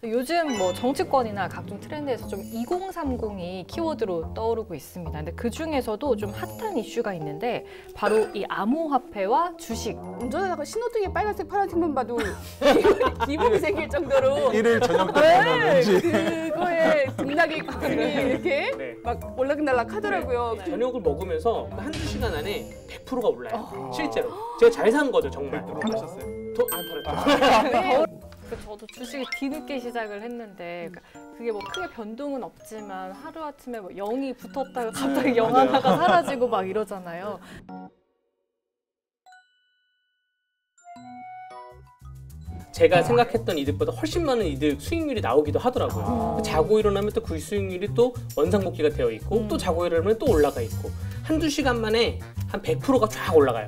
요즘 뭐 정치권이나 각종 트렌드에서 좀 2030이 키워드로 떠오르고 있습니다. 근데 그 중에서도 좀 핫한 이슈가 있는데 바로 이 암호화폐와 주식. 운전하다가 신호등에 빨간색, 파란색만 봐도 기분이 생길 정도로 일일 저녁 때 그거에 등락이 이렇게 네. 막 올락날락 하더라고요. 저녁을 먹으면서 한두 시간 안에 100%가 올라요. 실제로. 제가 잘 산 거죠, 정말. 하셨어요? 안 팔았죠. 저도 주식을 뒤늦게 시작을 했는데 그게 뭐 크게 변동은 없지만 하루아침에 뭐 0이 붙었다가 갑자기 0 하나가 사라지고 막 이러잖아요. 제가 생각했던 이득보다 훨씬 많은 이득 수익률이 나오기도 하더라고요. 자고 일어나면 또 그 수익률이 또 원상복귀가 되어 있고 또 자고 일어나면 또 올라가 있고 한두 시간 만에 한 100%가 쫙 올라가요.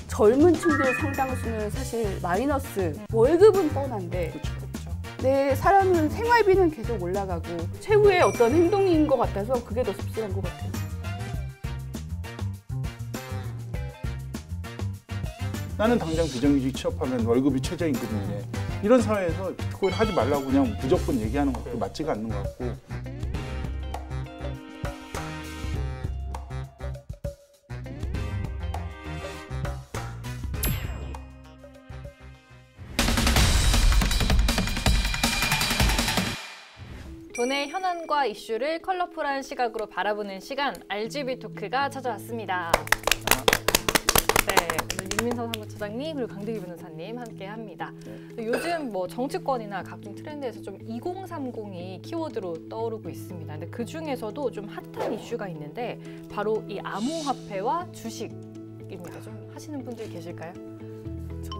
젊은 층들 상당수는 사실 마이너스, 월급은 뻔한데 내 사람은 생활비는 계속 올라가고 최후의 어떤 행동인 것 같아서 그게 더 씁쓸한 것 같아요. 나는 당장 비정규직 취업하면 월급이 최저임금이네. 이런 사회에서 비트코인 하지 말라고 그냥 무조건 얘기하는 것도 맞지가 않는 것 같고. 돈의 현안과 이슈를 컬러풀한 시각으로 바라보는 시간, RGB 토크가 찾아왔습니다. 네, 오늘 윤민서 사무처장님 그리고 강대기 변호사님 함께합니다. 요즘 뭐 정치권이나 각종 트렌드에서 좀 2030이 키워드로 떠오르고 있습니다. 근데 그 중에서도 좀 핫한 이슈가 있는데 바로 이 암호화폐와 주식입니다. 좀 하시는 분들 계실까요?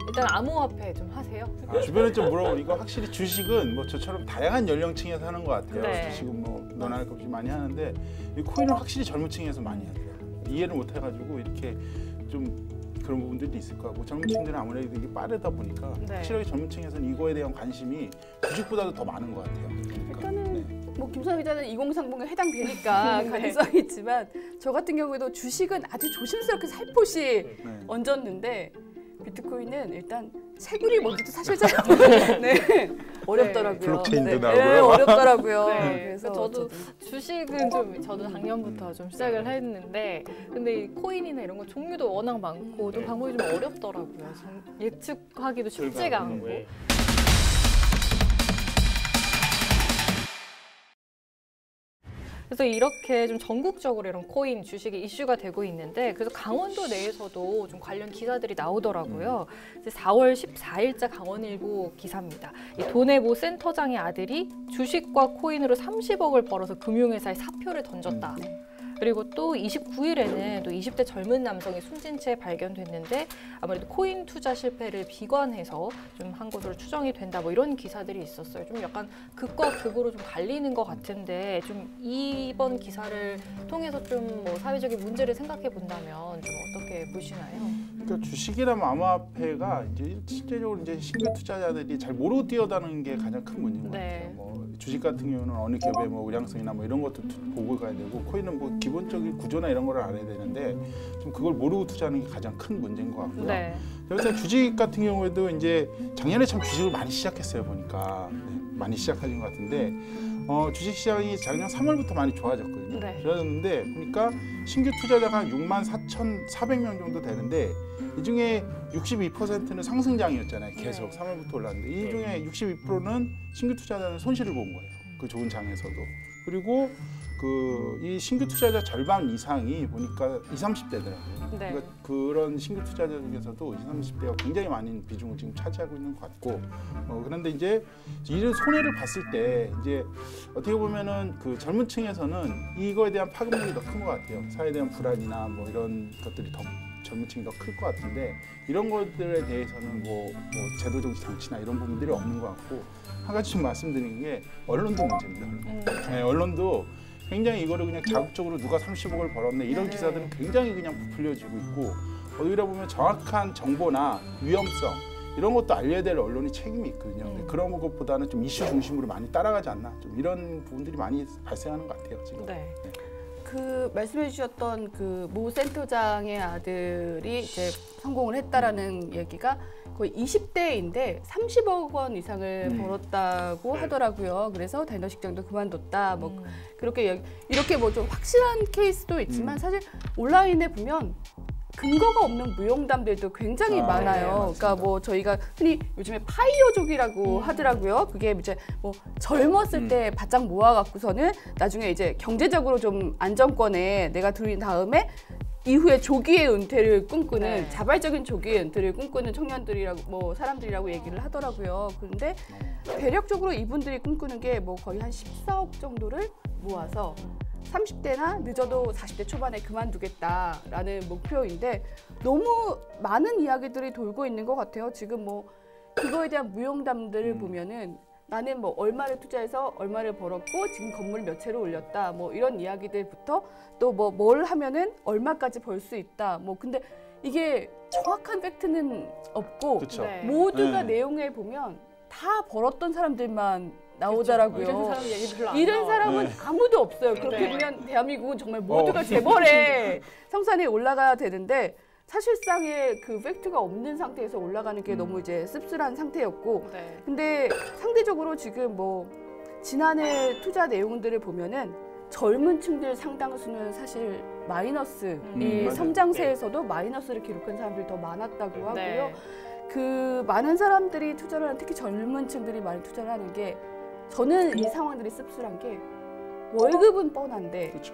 일단 암호화폐 좀 하세요? 주변에 좀 물어보니까 확실히 주식은 뭐 저처럼 다양한 연령층에서 하는 것 같아요. 네. 주식은 뭐 너나 할 것 없이 많이 하는데 이 코인은 확실히 젊은 층에서 많이 하더라고요. 이해를 못 해가지고 이렇게 좀 그런 부분들도 있을 것 같고 젊은 층들은 아무래도 이게 빠르다 보니까 네. 확실하게 젊은 층에서는 이거에 대한 관심이 주식보다도 더 많은 것 같아요. 그러니까. 일단은 뭐 김선아 기자는 2030에 해당되니까 가능성이 있지만 저 같은 경우에도 주식은 아주 조심스럽게 살포시 네. 얹었는데 비트코인은 일단 채굴이 먼저도 사실상 네. 어렵더라고요. 블록체인도 네. 나오고요. 네, 어렵더라고요. 네. 그래서 저도 주식은 좀 저도 작년부터 좀 시작을 했는데 근데 이 코인이나 이런 거 종류도 워낙 많고 좀 방법이 좀 어렵더라고요. 예측하기도 쉽지가 않고. 네. 그래서 이렇게 좀 전국적으로 이런 코인, 주식이 이슈가 되고 있는데 그래서 강원도 내에서도 좀 관련 기사들이 나오더라고요. 이제 4월 14일자 강원일보 기사입니다. 이 돈해보 센터장의 아들이 주식과 코인으로 30억을 벌어서 금융회사에 사표를 던졌다. 그리고 또 29일에는 또 20대 젊은 남성이 숨진 채 발견됐는데 아무래도 코인 투자 실패를 비관해서 좀 한 것으로 추정이 된다. 뭐 이런 기사들이 있었어요. 좀 약간 극과 극으로 좀 갈리는 것 같은데 좀 이번 기사를 통해서 좀 뭐 사회적인 문제를 생각해 본다면 좀 어떻게 보시나요? 그러니까 주식이나 암호화폐가 이제 실제적으로 이제 신규 투자자들이 잘 모르고 뛰어드는 게 가장 큰 문제인 것 네. 같아요. 뭐 주식 같은 경우는 어느 기업의 뭐 우량성이나 뭐 이런 것도 보고 가야 되고 코인은 뭐 기본적인 구조나 이런 걸 알아야 되는데 좀 그걸 모르고 투자하는 게 가장 큰 문제인 것 같고요. 네. 그래서 주식 같은 경우에도 이제 작년에 참 주식을 많이 시작했어요 보니까 많이 시작하신 것 같은데 주식 시장이 작년 3월부터 많이 좋아졌거든요. 네. 좋아졌는데 보니까 신규 투자자가 64,400명 정도 되는데 이 중에 62%는 상승장이었잖아요. 계속 3월부터 올랐는데 이 중에 62%는 신규 투자자는 손실을 본 거예요. 그 좋은 장에서도. 그리고 이 신규 투자자 절반 이상이 보니까 20, 30대더라고요. 네. 그러니까 그런 신규 투자자 중에서도 20, 30대가 굉장히 많은 비중을 지금 차지하고 있는 것 같고 그런데 이제 이런 손해를 봤을 때 이제 어떻게 보면은 그 젊은 층에서는 이거에 대한 파급력이 더 큰 것 같아요. 사회에 대한 불안이나 뭐 이런 것들이 더 젊은 층이 더 클 것 같은데 이런 것들에 대해서는 뭐 제도적 장치나 이런 부분들이 없는 것 같고 한 가지 좀 말씀드리는 게 언론도 문제입니다. 네, 언론도 굉장히 이거를 그냥 자극적으로 누가 30억을 벌었네 이런 기사들은 굉장히 그냥 부풀려지고 있고 어디다 보면 정확한 정보나 위험성 이런 것도 알려야 될 언론이 책임이 있거든요. 근데 그런 것보다는 좀 이슈 중심으로 많이 따라가지 않나 좀 이런 부분들이 많이 발생하는 것 같아요 지금. 네. 그 말씀해 주셨던 그 모 센터장의 아들이 이제 성공을 했다라는 얘기가 거의 20대인데 30억 원 이상을 벌었다고 하더라고요. 그래서 단도직장도 그만뒀다. 뭐 그렇게 이렇게 뭐 좀 확실한 케이스도 있지만 사실 온라인에 보면 근거가 없는 무용담들도 굉장히 많아요. 네, 그러니까 뭐 저희가 흔히 요즘에 파이어족이라고 하더라고요. 그게 이제 뭐 젊었을 때 바짝 모아갖고서는 나중에 이제 경제적으로 좀 안정권에 내가 들인 다음에 이후에 조기의 은퇴를 꿈꾸는 네. 자발적인 조기의 은퇴를 꿈꾸는 청년들이라고 뭐 사람들이라고 얘기를 하더라고요. 그런데 대략적으로 이분들이 꿈꾸는 게 뭐 거의 한 14억 정도를 모아서 30대나 늦어도 40대 초반에 그만두겠다라는 목표인데 너무 많은 이야기들이 돌고 있는 것 같아요. 지금 뭐 그거에 대한 무용담들을 보면은 나는 뭐 얼마를 투자해서 얼마를 벌었고 지금 건물 몇 채를 올렸다 뭐 이런 이야기들부터 또 뭐 뭘 하면은 얼마까지 벌 수 있다 뭐 근데 이게 정확한 팩트는 없고 그렇죠. 네. 모두가 네. 내용에 보면 다 벌었던 사람들만 나오더라고요. 이런 사람 얘기 별로 안 이런 나와요. 사람은 네. 아무도 없어요. 그렇게 네. 보면 대한민국은 정말 모두가 어. 재벌의 성산에 올라가야 되는데 사실상의 그 팩트가 없는 상태에서 올라가는 게 너무 이제 씁쓸한 상태였고 네. 근데 상대적으로 지금 뭐 지난해 투자 내용들을 보면은 젊은 층들 상당수는 사실 마이너스 이 맞아요. 성장세에서도 마이너스를 기록한 사람들이 더 많았다고 하고요. 네. 그 많은 사람들이 투자를 하는 특히 젊은 층들이 많이 투자를 하는 게 저는 이 상황들이 씁쓸한 게 월급은 뻔한데 그렇죠.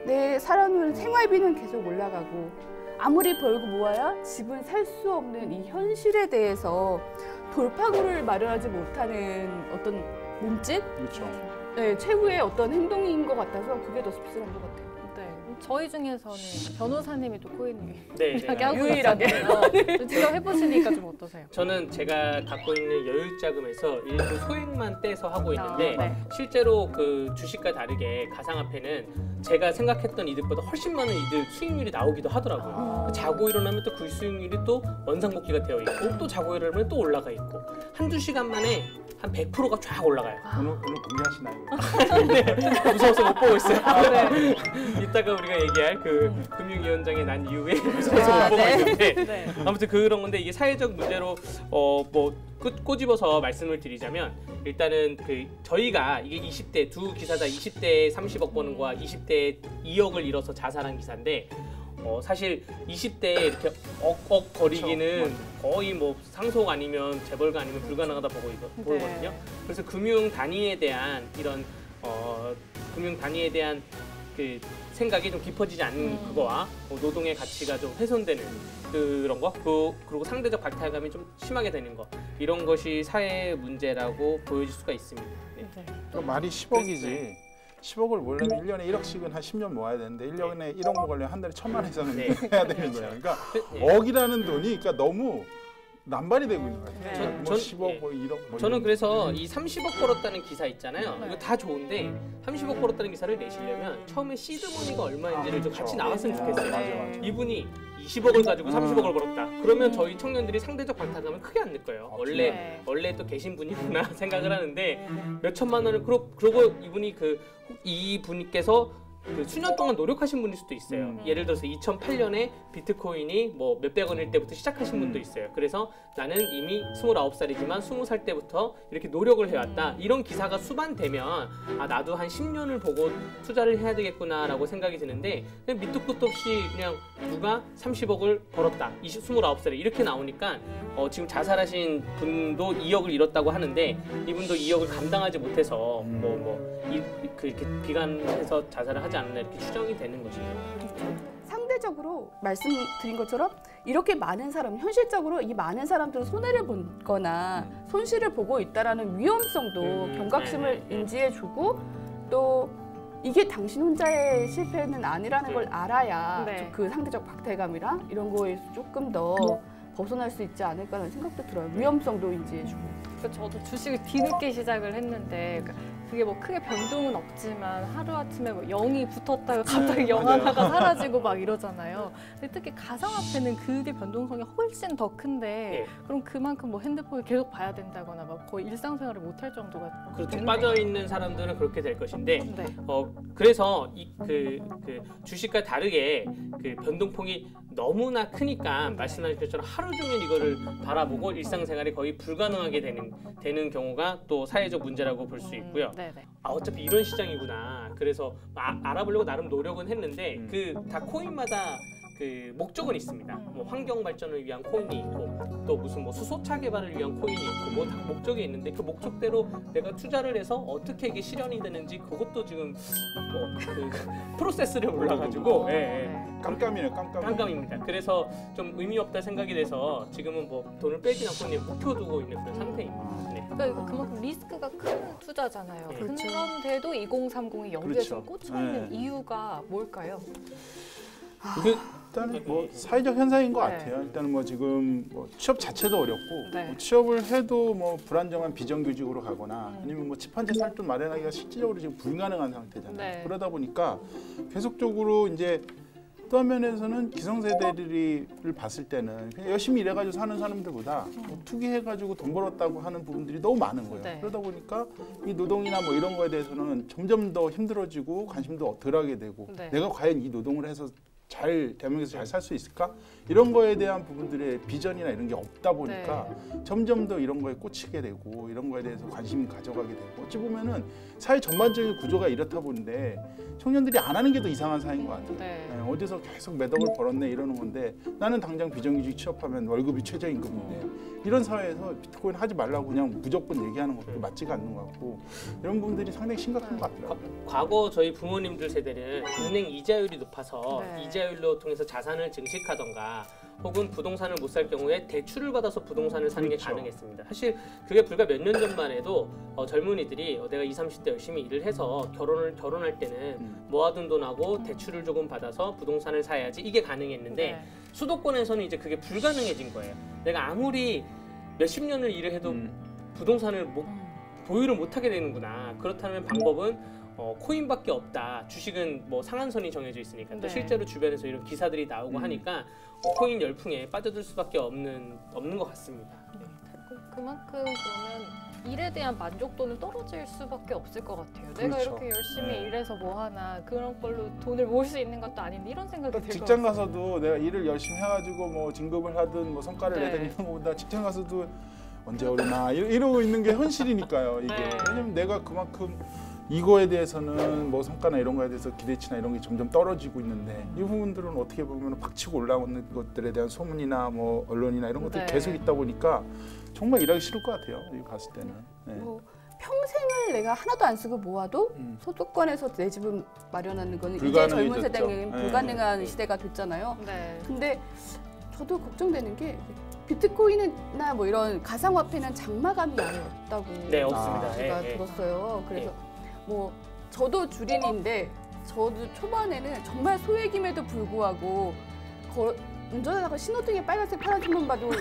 내 살아오는 생활비는 계속 올라가고 아무리 벌고 모아야 집은 살 수 없는 이 현실에 대해서 돌파구를 마련하지 못하는 어떤 몸짓? 그렇죠. 네, 최후의 어떤 행동인 것 같아서 그게 더 씁쓸한 것 같아요. 네. 저희 중에서는 변호사님이 또 코인 네, 이야기하고 유일하게. 있잖아요. 좀 직접 해보시니까 좀 어떠세요? 저는 제가 갖고 있는 여유자금에서 일부 소액만 떼서 하고 있는데 네. 실제로 그 주식과 다르게 가상화폐는 제가 생각했던 이득보다 훨씬 많은 이득 수익률이 나오기도 하더라고요. 자고 일어나면 또 그 수익률이 또 원상복귀가 되어 있고 또 자고 일어나면 또 올라가 있고 한두 시간 만에 한 100%가 쫙 올라가요. 오늘 공개하시나요? 무서워서 못 보고 있어요. 네. 이따가 우리가 얘기할 그 금융위원장에 난 이후에 무서워서 못 보고 있는데 네. 아무튼 그런 건데 이게 사회적 문제로 뭐 꼬집어서 말씀을 드리자면 일단은 그 저희가 이게 20대 두 기사다 20대에 30억 버는 거와 20대에 2억을 잃어서 자살한 기사인데 사실 20대에 이렇게 억억 거리기는 거의 뭐 상속 아니면 재벌가 아니면 불가능하다 보거든요. 그래서 금융 단위에 대한 이런 금융 단위에 대한 그 생각이 좀 깊어지지 않는 그거와 노동의 가치가 좀 훼손되는 그런 거 그리고 상대적 박탈감이 좀 심하게 되는 거 이런 것이 사회 문제라고 보여질 수가 있습니다. 네. 그러니까 말이 10억이지. 10억을 모으려면 1년에 1억씩은 한 10년 모아야 되는데 1년에 1억 모으려면 한 달에 1,000만 원 이상은 네. 해야 되는 거예요. 그러니까 네. 억이라는 돈이 그러니까 너무 남발이 되고 있는 것 같아요. 네. 뭐 10억, 뭐 1억. 뭐 저는 이런. 그래서 이 30억 벌었다는 기사 있잖아요. 네. 이거 다 좋은데 30억 벌었다는 기사를 내시려면 처음에 시드머니가 얼마인지를 좀 같이 나왔으면 좋겠어요. 맞아. 이분이 20억을 가지고 30억을 벌었다. 그러면 저희 청년들이 상대적 박탈감을 크게 안 낼 거예요. 네. 원래 또 계신 분이구나 생각을 하는데 몇 천만 원을 그러고 이분이 이분께서 그 수년 동안 노력하신 분일 수도 있어요. 예를 들어서 2008년에 비트코인이 뭐 몇백 원일 때부터 시작하신 분도 있어요. 그래서 나는 이미 29살이지만 20살 때부터 이렇게 노력을 해왔다. 이런 기사가 수반되면 나도 한 10년을 보고 투자를 해야 되겠구나라고 생각이 드는데 그냥 밑도 끝도 없이 그냥 누가 30억을 벌었다. 29살에 이렇게 나오니까 지금 자살하신 분도 2억을 잃었다고 하는데 이분도 2억을 감당하지 못해서 이렇게 비관해서 자살을 하지 않나 이렇게 추정이 되는 것이죠. 상대적으로 말씀드린 것처럼 이렇게 많은 사람, 현실적으로 이 많은 사람들은 손해를 보거나 손실을 보고 있다라는 위험성도 경각심을 인지해주고 또 이게 당신 혼자의 실패는 아니라는 걸 알아야 네. 그 상대적 박탈감이랑 이런 거에서 조금 더 벗어날 수 있지 않을까라는 생각도 들어요. 위험성도 인지해주고. 그 저도 주식을 뒤늦게 시작을 했는데 그게 뭐 크게 변동은 없지만 하루아침에 뭐 0이 붙었다가 갑자기 0 맞아요. 하나가 사라지고 막 이러잖아요. 근데 특히 가상화폐는 그게 변동성이 훨씬 더 큰데 네. 그럼 그만큼 뭐 핸드폰을 계속 봐야 된다거나 막 거의 일상생활을 못할 정도가 그렇죠. 되는 빠져 있는 사람들은 그렇게 될 것인데 네. 그래서 그 주식과 다르게 그 변동폭이 너무나 크니까 말씀하신 것처럼 하루 종일 이거를 바라보고 일상생활이 거의 불가능하게 되는 경우가 또 사회적 문제라고 볼 수 있고요. 네네. 어차피 이런 시장이구나. 그래서 알아보려고 나름 노력은 했는데 그 다 코인마다 그 목적은 있습니다. 뭐 환경 발전을 위한 코인이 있고 또 무슨 뭐 수소차 개발을 위한 코인이 있고 뭐 다 목적이 있는데 그 목적대로 내가 투자를 해서 어떻게 이게 실현이 되는지 그것도 지금 그 프로세스를 몰라가지고 깜깜이네요, 깜깜입니다. 그래서 좀 의미 없다 생각이 돼서 지금은 뭐 돈을 빼진 않고 그냥 묵혀두고 있는 그런 상태입니다. 네. 그러니까 그만큼 리스크가 큰 투자잖아요. 네. 그런데도 2030이 여기에 그렇죠. 좀 꽂혀있는 네. 이유가 뭘까요? 일단은 뭐 사회적 현상인 것 네. 같아요. 일단은 뭐 지금 뭐 취업 자체도 어렵고 네. 뭐 취업을 해도 뭐 불안정한 비정규직으로 가거나 아니면 뭐 집 한 채 살 돈 마련하기가 실질적으로 지금 불가능한 상태잖아요. 네. 그러다 보니까 계속적으로 이제 또 한면에서는 기성세대들을 봤을 때는 그냥 열심히 일해가지고 사는 사람들보다 뭐 투기해가지고 돈 벌었다고 하는 부분들이 너무 많은 거예요. 네. 그러다 보니까 이 노동이나 뭐 이런 거에 대해서는 점점 더 힘들어지고 관심도 덜하게 되고 네. 내가 과연 이 노동을 해서 잘 대한민국에서 잘 살 수 있을까? 이런 거에 대한 부분들의 비전이나 이런 게 없다 보니까 점점 더 이런 거에 꽂히게 되고 이런 거에 대해서 관심 가져가게 되고 어찌 보면은 사회 전반적인 구조가 이렇다 보는데 청년들이 안 하는 게 더 이상한 사회인 것 같아요. 네. 어디서 계속 몇 억을 벌었네 이러는 건데 나는 당장 비정규직 취업하면 월급이 최저임금인데 이런 사회에서 비트코인 하지 말라고 그냥 무조건 얘기하는 것도 맞지가 않는 것 같고 이런 부분들이 상당히 심각한 것 같더라고요. 과거 저희 부모님들 세대는 은행 이자율이 높아서 네. 이자율로 통해서 자산을 증식하던가 혹은 부동산을 못 살 경우에 대출을 받아서 부동산을 사는 게 그렇죠. 가능했습니다. 사실 그게 불과 몇 년 전만 해도 젊은이들이 내가 20, 30대 열심히 일을 해서 결혼할 때는 모아둔 돈하고 대출을 조금 받아서 부동산을 사야지 이게 가능했는데 네. 수도권에서는 이제 그게 불가능해진 거예요. 내가 아무리 몇십 년을 일을 해도 부동산을 보유를 못하게 되는구나. 그렇다면 방법은 코인밖에 없다. 주식은 뭐 상한선이 정해져 있으니까 또 네. 실제로 주변에서 이런 기사들이 나오고 하니까 코인 열풍에 빠져들 수밖에 없는 것 같습니다. 그만큼 그러면 일에 대한 만족도는 떨어질 수밖에 없을 것 같아요. 내가 그렇죠. 이렇게 열심히 네. 일해서 뭐 하나 그런 걸로 돈을 모을 수 있는 것도 아닌데 이런 생각이 들것 직장 같아요. 가서도 내가 일을 열심히 해가지고 뭐 진급을 하든 뭐 성과를 네. 내든 이런 거보다 직장 가서도 언제 오려나 이러고 있는 게 현실이니까요. 이게 네. 왜냐면 내가 그만큼 이거에 대해서는 뭐 성과나 이런 거에 대해서 기대치나 이런 게 점점 떨어지고 있는데 이 부분들은 어떻게 보면 박치고 올라오는 것들에 대한 소문이나 뭐 언론이나 이런 것들이 네. 계속 있다 보니까 정말 일하기 싫을 것 같아요. 여기 갔을 때는. 네. 뭐 평생을 내가 하나도 안 쓰고 모아도 소득권에서 내 집을 마련하는 거는 이제 젊은 불가능해졌죠. 세대는 네. 불가능한 시대가 됐잖아요. 네. 근데 저도 걱정되는 게 비트코인이나 뭐 이런 가상화폐는 장마감이 아예 없다고 네, 없습니다. 제가 예, 예. 들었어요. 그래서 뭐 저도 주린인데 저도 초반에는 정말 소액임에도 불구하고 운전하다가 신호등에 빨간색 파란색만 봐도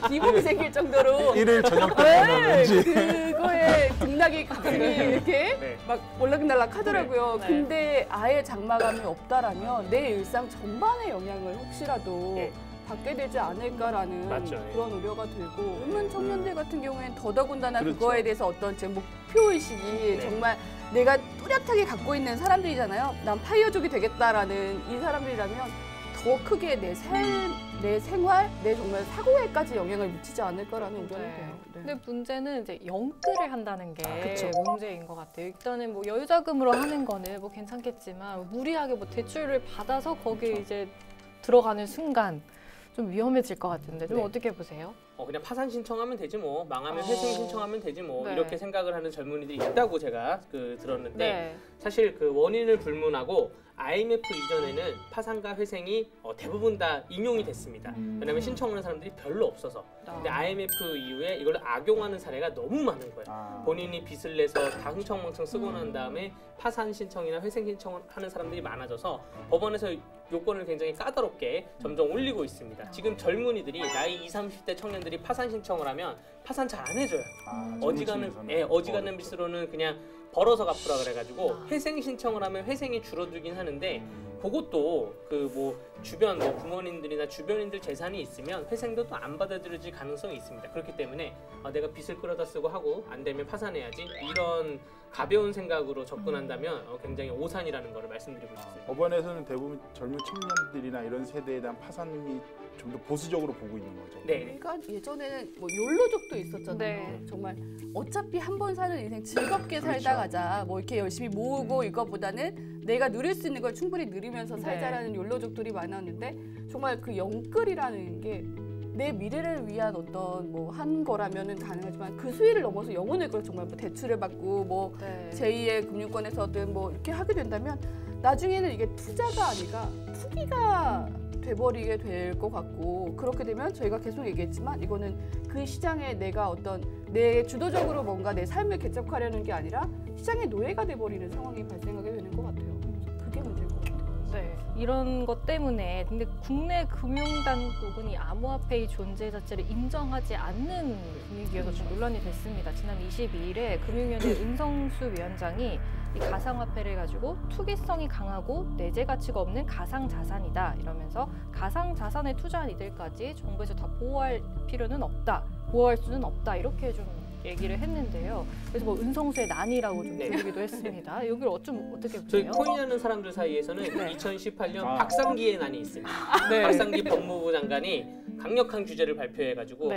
기분이 생길 정도로 일을 저녁 때 네, 하는지. 그거에 등락이 가슴이 이렇게 네. 막 올라락날락 하더라고요. 네. 근데 아예 장마감이 없다라면 내 일상 전반에 영향을 혹시라도 네. 받게 되지 않을까라는 맞죠, 예. 그런 우려가 들고 젊은 청년들 같은 경우에는 더더군다나 그렇죠. 그거에 대해서 어떤 제 목표의식이 네. 정말 내가 뚜렷하게 갖고 있는 사람들이잖아요. 난 파이어족이 되겠다라는 이 사람들이라면 더 크게 내 생활, 내 정말 사고에까지 영향을 미치지 않을까라는 우려가 네. 돼요. 네. 근데 문제는 이제 영끌을 한다는 게 그쵸. 문제인 것 같아요. 일단은 뭐 여유자금으로 하는 거는 뭐 괜찮겠지만 무리하게 뭐 대출을 받아서 거기에 이제 들어가는 순간 좀 위험해질 것 같은데 좀 네. 어떻게 보세요? 그냥 파산 신청하면 되지 뭐 망하면 회생 신청하면 되지 뭐 네. 이렇게 생각을 하는 젊은이들이 있다고 제가 들었는데 네. 사실 그 원인을 불문하고 IMF 이전에는 파산과 회생이 대부분 다 인용이 됐습니다. 왜냐하면 신청하는 사람들이 별로 없어서. 근데 IMF 이후에 이걸 악용하는 사례가 너무 많은 거예요. 본인이 빚을 내서 다 흥청망청 쓰고 난 다음에 파산 신청이나 회생 신청을 하는 사람들이 많아져서 법원에서 요건을 굉장히 까다롭게 점점 올리고 있습니다. 지금 젊은이들이 나이 20, 30대 청년들이 파산 신청을 하면 파산 잘 안 해줘요. 어지간한 빚으로는 그냥 벌어서 갚으라 그래가지고 회생 신청을 하면 회생이 줄어들긴 하는데 그것도 그 뭐 주변 부모님들이나 주변인들 재산이 있으면 회생도 또 안 받아들여질 가능성이 있습니다. 그렇기 때문에 내가 빚을 끌어다 쓰고 하고 안 되면 파산해야지 이런 가벼운 생각으로 접근한다면 굉장히 오산이라는 걸 말씀드리고 싶습니다. 법원에서는 대부분 젊은 청년들이나 이런 세대에 대한 파산이 좀 더 보수적으로 보고 있는 거죠. 네. 그러니까 예전에는 뭐 욜로족도 있었잖아요. 네. 정말 어차피 한 번 사는 인생 즐겁게 살다 가자. 뭐 이렇게 열심히 모으고 이거보다는 내가 누릴 수 있는 걸 충분히 누리면서 살자라는 욜로족들이 많았는데 정말 그 영끌이라는 게 내 미래를 위한 어떤 뭐 한 거라면은 가능하지만 그 수위를 넘어서 영혼을 걸 정말 뭐 대출을 받고 뭐 제2의 금융권에서든 뭐 이렇게 하게 된다면 나중에는 이게 투자가 아니라 투기가 돼버리게 될 것 같고 그렇게 되면 저희가 계속 얘기했지만 이거는 그 시장에 내가 어떤 내 주도적으로 뭔가 내 삶을 개척하려는 게 아니라 시장의 노예가 돼버리는 상황이 발생하게 되는 것 같아요. 그게 문제인 것 같아요. 네, 이런 것 때문에 근데 국내 금융당국은 이 암호화폐의 존재 자체를 인정하지 않는 분위기여서 좀 논란이 됐습니다. 지난 22일에 금융위원회 은성수 위원장이 이 가상화폐를 가지고 투기성이 강하고 내재 가치가 없는 가상자산이다 이러면서 가상자산에 투자한 이들까지 정부에서 다 보호할 필요는 없다, 보호할 수는 없다 이렇게 좀 얘기를 했는데요. 그래서 뭐 은성수의 난이라고 좀 부르기도 했습니다. 여기를 어떻게 보세요? 저희 코인하는 사람들 사이에서는 2018년 박상기의 난이 있습니다. 네. 박상기 법무부 장관이 강력한 규제를 발표해가지고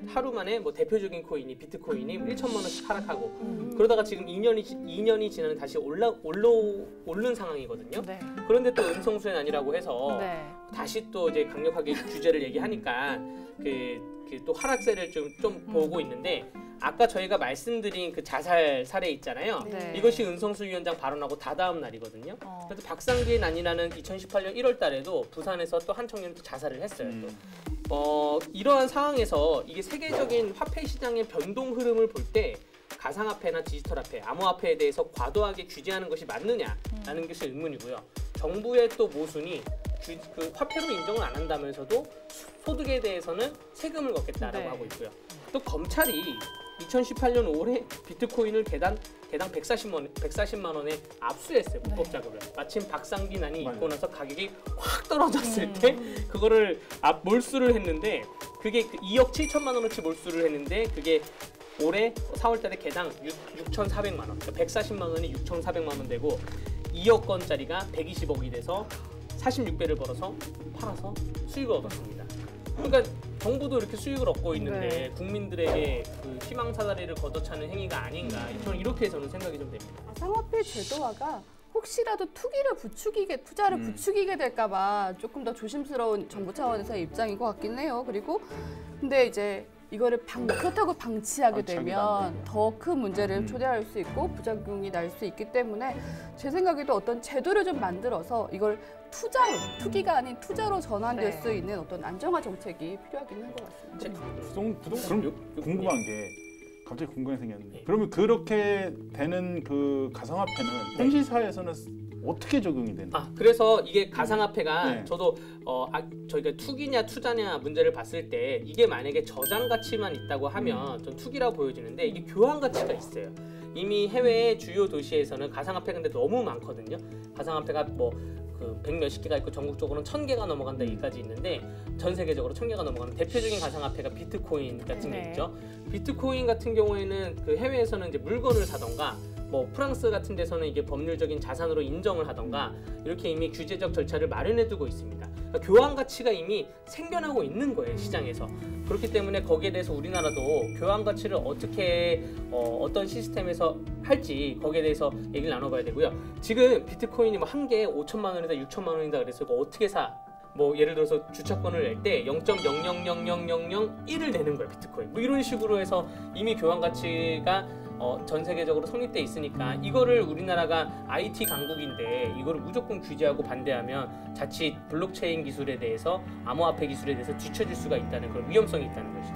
하루 만에 뭐 대표적인 코인이 비트코인이 1천만 원씩 하락하고 그러다가 지금 2년이 지나는 다시 오른 상황이거든요. 네. 그런데 또 은성수의 난이라고 해서 다시 또 이제 강력하게 규제를 얘기하니까 그 또 하락세를 좀 보고 있는데 아까 저희가 말씀드린 그 자살 사례 있잖아요. 이것이 은성수 위원장 발언하고 다다음 날이거든요. 그래서 박상기의 난이라는 2018년 1월 달에도 부산에서 또 한 청년이 또 자살을 했어요. 또. 이러한 상황에서 이게 세계적인 화폐 시장의 변동 흐름을 볼 때 가상화폐나 디지털화폐, 암호화폐에 대해서 과도하게 규제하는 것이 맞느냐라는 것이 의문이고요. 정부의 또 모순이 그 화폐로 인정을 안 한다면서도 소득에 대해서는 세금을 걷겠다라고 하고 있고요. 또 검찰이 2018년 5월에 비트코인을 개당 140만 원에 압수했어요. 불법 자금을. 마침 박상기 난이 있고 나서 가격이 확 떨어졌을 때 그거를 몰수를 했는데 그게 2억 7천만 원어치 몰수를 했는데 그게 올해 4월 달에 개당 6,400만 원. 그러니까 140만 원이 6,400만 원 되고 2억 원짜리가 120억이 돼서 46배를 벌어서 팔아서 수익을 얻었습니다. 그러니까 정부도 이렇게 수익을 얻고 있는데 국민들에게 그 희망사다리를 걷어차는 행위가 아닌가 저는 이렇게 저는 생각이 좀 됩니다. 가상화폐 제도화가 혹시라도 투자를 부추기게 될까봐 조금 더 조심스러운 정부 차원에서의 입장인 것 같긴 해요. 그리고 근데 이제 이거를 그렇다고 방치하게 되면 더 큰 문제를 초래할 수 있고 부작용이 날 수 있기 때문에 제 생각에도 어떤 제도를 좀 만들어서 이걸 투기가 아닌 투자로 전환될 수 있는 어떤 안정화 정책이 필요하긴 한 것 같습니다. 그럼 궁금한 게 갑자기 궁금한 게 생겼는데 그러면 그렇게 되는 그 가상화폐는 현실 사회에서는 어떻게 적용이 되나요? 그래서 이게 가상화폐가 저도 저희가 투기냐 투자냐 문제를 봤을 때 이게 만약에 저장 가치만 있다고 하면 전 투기라고 보여지는데 이게 교환 가치가 있어요. 이미 해외의 주요 도시에서는 가상화폐 근데 너무 많거든요. 가상화폐가 뭐 그 100몇십 개가 있고 전국적으로는 1000개가 넘어간다 얘기까지 있는데 전 세계적으로 1000개가 넘어가는 대표적인 가상화폐가 비트코인 같은 게 있죠. 비트코인 같은 경우에는 그 해외에서는 이제 물건을 사던가 뭐 프랑스 같은 데서는 이게 법률적인 자산으로 인정을 하던가 이렇게 이미 규제적 절차를 마련해 두고 있습니다. 그러니까 교환 가치가 이미 생겨나고 있는 거예요, 시장에서. 그렇기 때문에 거기에 대해서 우리나라도 교환 가치를 어떻게 어떤 시스템에서 할지 거기에 대해서 얘기를 나눠봐야 되고요. 지금 비트코인이 뭐 한 개에 5천만 원이다 6천만 원이다 그래서 이거 어떻게 사? 뭐 예를 들어서 주차권을 낼 때 0.0000001을 내는 거예요, 비트코인. 뭐 이런 식으로 해서 이미 교환 가치가 전 세계적으로 성립돼 있으니까 이거를 우리나라가 IT 강국인데 이거를 무조건 규제하고 반대하면 자칫 블록체인 기술에 대해서 암호화폐 기술에 대해서 뒤처질 수가 있다는 그런 위험성이 있다는 것이죠.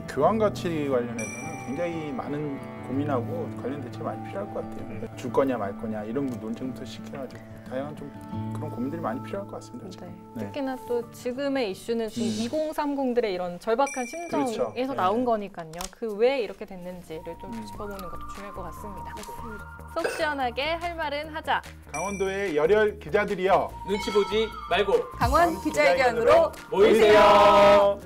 그 교환 가치 관련해서는 굉장히 많은 고민하고 관련 대책이 많이 필요할 것 같아요. 줄 거냐 말 거냐 이런 논쟁부터 시켜가지고 다양한 좀 그런 고민들이 많이 필요할 것 같습니다. 지금. 네. 특히나 또 지금의 이슈는 지금 2030들의 이런 절박한 심정에서 그렇죠. 나온 네. 거니까요. 그 왜 이렇게 됐는지를 좀 짚어보는 것도 중요할 것 같습니다. 속 시원하게 할 말은 하자. 강원도의 열혈 기자들이여 눈치 보지 말고 강원 기자회견으로 모이세요.